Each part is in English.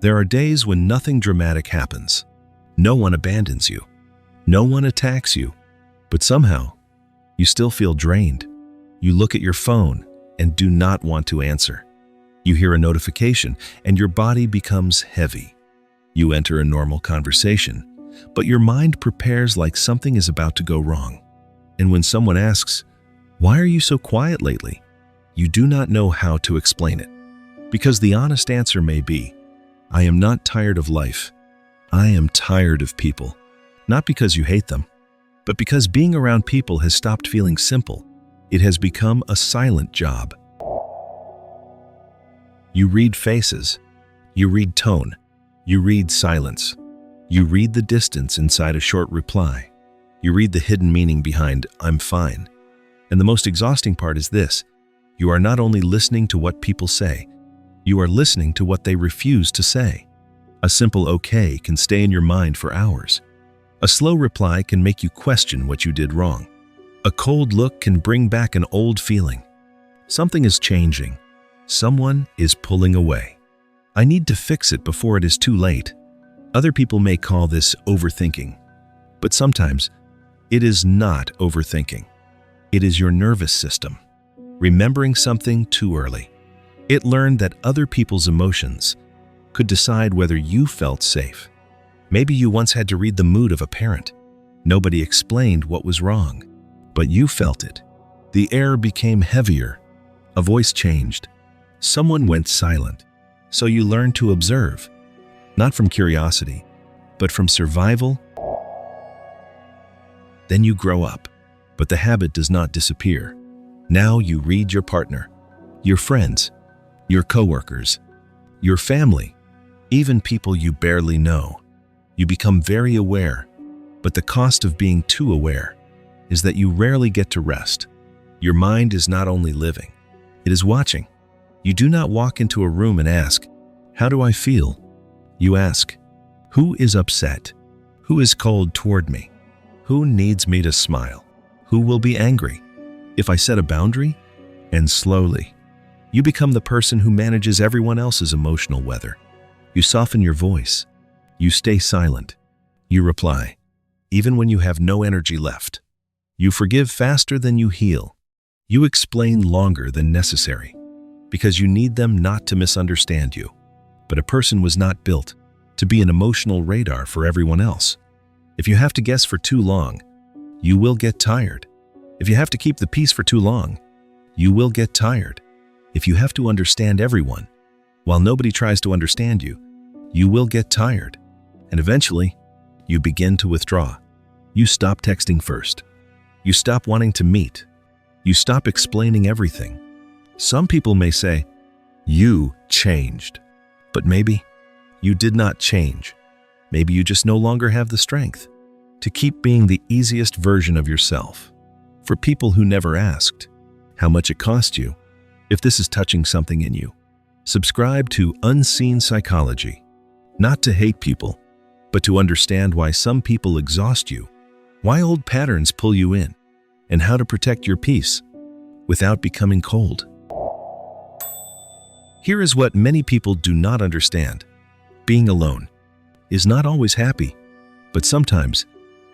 There are days when nothing dramatic happens. No one abandons you. No one attacks you. But somehow, you still feel drained. You look at your phone and do not want to answer. You hear a notification and your body becomes heavy. You enter a normal conversation, but your mind prepares like something is about to go wrong. And when someone asks, "Why are you so quiet lately?" you do not know how to explain it. Because the honest answer may be, "I am not tired of life. I am tired of people." Not because you hate them, but because being around people has stopped feeling simple. It has become a silent job. You read faces. You read tone. You read silence. You read the distance inside a short reply. You read the hidden meaning behind "I'm fine." And the most exhausting part is this: you are not only listening to what people say, you are listening to what they refuse to say. A simple "okay" can stay in your mind for hours. A slow reply can make you question what you did wrong. A cold look can bring back an old feeling. Something is changing. Someone is pulling away. I need to fix it before it is too late. Other people may call this overthinking, but sometimes it is not overthinking. It is your nervous system remembering something too early. It learned that other people's emotions could decide whether you felt safe. Maybe you once had to read the mood of a parent. Nobody explained what was wrong, but you felt it. The air became heavier. A voice changed. Someone went silent. So you learned to observe, not from curiosity, but from survival. Then you grow up, but the habit does not disappear. Now you read your partner, your friends, your coworkers, your family, even people you barely know. You become very aware, but the cost of being too aware is that you rarely get to rest. Your mind is not only living, it is watching. You do not walk into a room and ask, "How do I feel?" You ask, "Who is upset? Who is cold toward me? Who needs me to smile? Who will be angry if I set a boundary?" And slowly, you become the person who manages everyone else's emotional weather. You soften your voice. You stay silent. You reply, even when you have no energy left. You forgive faster than you heal. You explain longer than necessary, because you need them not to misunderstand you. But a person was not built to be an emotional radar for everyone else. If you have to guess for too long, you will get tired. If you have to keep the peace for too long, you will get tired. If you have to understand everyone, while nobody tries to understand you, you will get tired. And eventually, you begin to withdraw. You stop texting first. You stop wanting to meet. You stop explaining everything. Some people may say, "You changed." But maybe you did not change. Maybe you just no longer have the strength to keep being the easiest version of yourself. For people who never asked how much it cost you, if this is touching something in you, subscribe to Unseen Psychology. Not to hate people, but to understand why some people exhaust you, why old patterns pull you in, and how to protect your peace without becoming cold. Here is what many people do not understand. Being alone is not always happy, but sometimes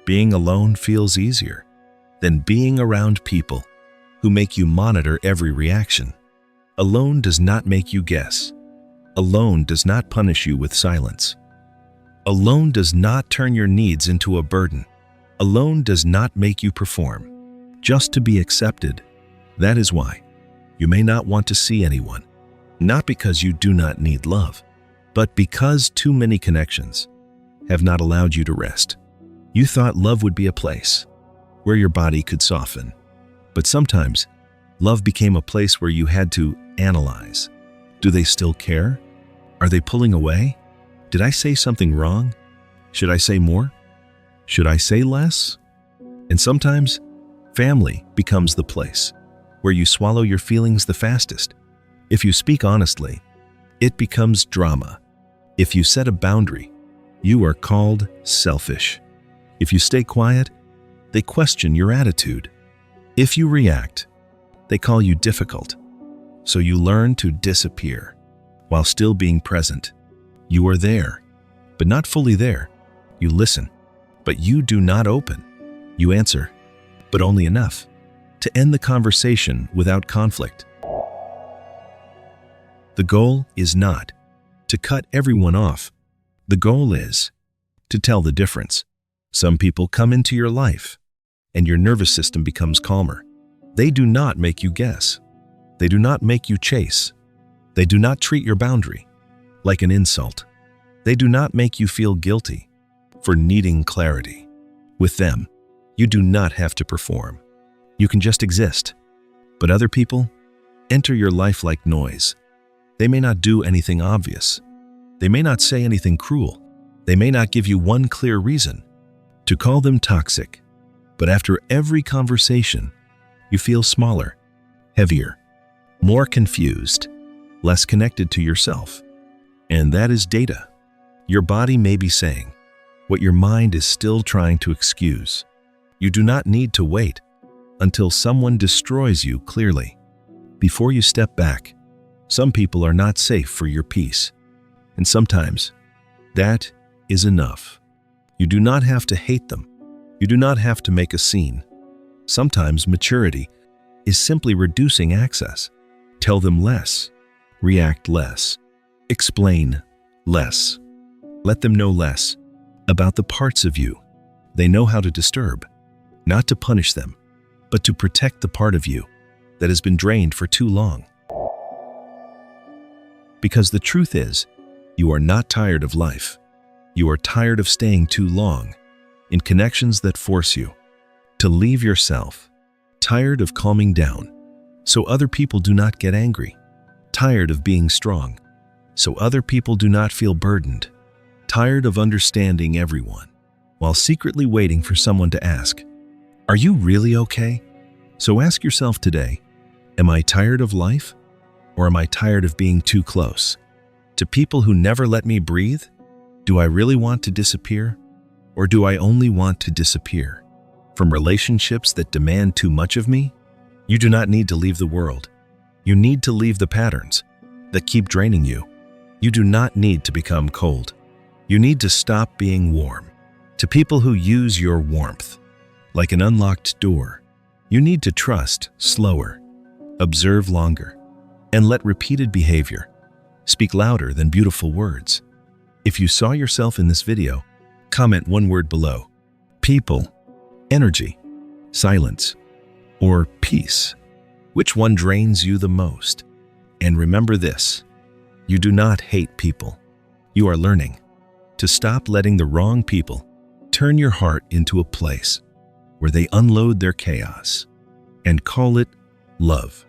being alone feels easier than being around people who make you monitor every reaction. Alone does not make you guess. Alone does not punish you with silence. Alone does not turn your needs into a burden. Alone does not make you perform just to be accepted. That is why you may not want to see anyone. Not because you do not need love, but because too many connections have not allowed you to rest. You thought love would be a place where your body could soften. But sometimes, love became a place where you had to analyze. Do they still care? Are they pulling away? Did I say something wrong? Should I say more? Should I say less? And sometimes, family becomes the place where you swallow your feelings the fastest. If you speak honestly, it becomes drama. If you set a boundary, you are called selfish. If you stay quiet, they question your attitude. If you react, they call you difficult. So you learn to disappear while still being present. You are there, but not fully there. You listen, but you do not open. You answer, but only enough to end the conversation without conflict. The goal is not to cut everyone off. The goal is to tell the difference. Some people come into your life, and your nervous system becomes calmer. They do not make you guess. They do not make you chase. They do not treat your boundary like an insult. They do not make you feel guilty for needing clarity. With them, you do not have to perform. You can just exist. But other people enter your life like noise. They may not do anything obvious. They may not say anything cruel. They may not give you one clear reason to call them toxic. But after every conversation, you feel smaller, heavier, more confused, less connected to yourself. And that is data. Your body may be saying what your mind is still trying to excuse. You do not need to wait until someone destroys you clearly before you step back. Some people are not safe for your peace, and sometimes that is enough. You do not have to hate them. You do not have to make a scene. Sometimes maturity is simply reducing access. Tell them less, react less, explain less. Let them know less about the parts of you they know how to disturb, not to punish them, but to protect the part of you that has been drained for too long. Because the truth is, you are not tired of life. You are tired of staying too long in connections that force you to leave yourself, tired of calming down so other people do not get angry, tired of being strong so other people do not feel burdened, tired of understanding everyone while secretly waiting for someone to ask, "Are you really okay?" So ask yourself today, am I tired of life, or am I tired of being too close to people who never let me breathe? Do I really want to disappear, or do I only want to disappear from relationships that demand too much of me? You do not need to leave the world. You need to leave the patterns that keep draining you. You do not need to become cold. You need to stop being warm to people who use your warmth like an unlocked door. You need to trust slower, observe longer, and let repeated behavior speak louder than beautiful words. If you saw yourself in this video, comment one word below: people, energy, silence, or peace. Which one drains you the most? And remember this: you do not hate people. You are learning to stop letting the wrong people turn your heart into a place where they unload their chaos, and call it love.